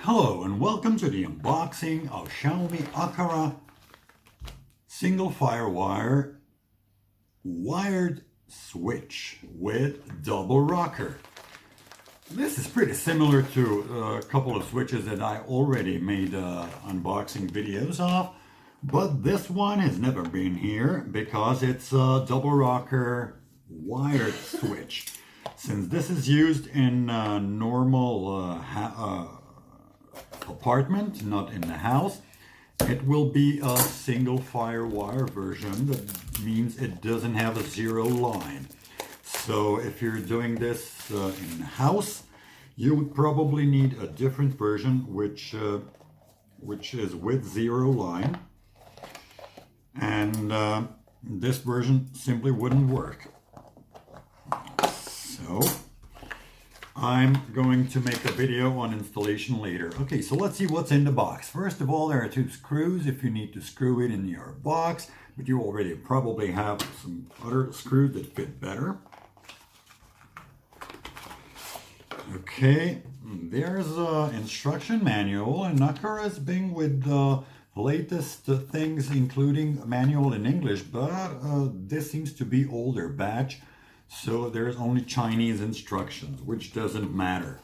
Hello and welcome to the unboxing of Xiaomi Aqara single firewire wired switch with double rocker. This is pretty similar to a couple of switches that I already made unboxing videos of, but this one has never been here because it's a double rocker wired switch. Since this is used in normal apartment, not in the house, it will be a single firewire version. That means it doesn't have a zero line. So if you're doing this in the house, you would probably need a different version which is with zero line, and this version simply wouldn't work. So I'm going to make a video on installation later. Okay, so let's see what's in the box. First of all, there are two screws if you need to screw it in your box, but you already probably have some other screws that fit better. Okay, there's an instruction manual, and Aqara is being with the latest things, including manual in English, but this seems to be older batch. So there's only Chinese instructions, which doesn't matter.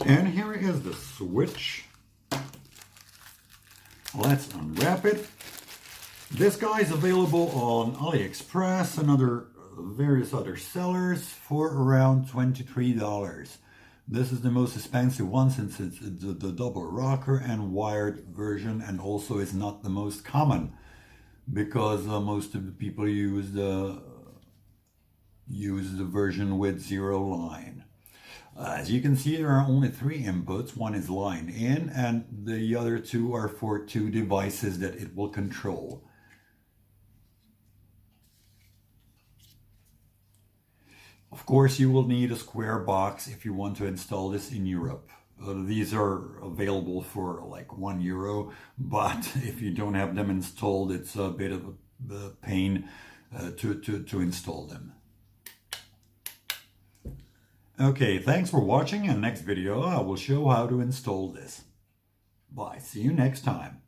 And here is the switch. Let's unwrap it. This guy is available on AliExpress and various other sellers for around $23. This is the most expensive one since it's the double rocker and wired version, and also is not the most common because most of the people use the version with zero line. As you can see, there are only three inputs. One is line in, and the other two are for two devices that it will control. Of course, you will need a square box if you want to install this in Europe. These are available for like €1, but if you don't have them installed, it's a bit of a pain to install them. Okay, thanks for watching, and next video I will show how to install this. Bye, see you next time.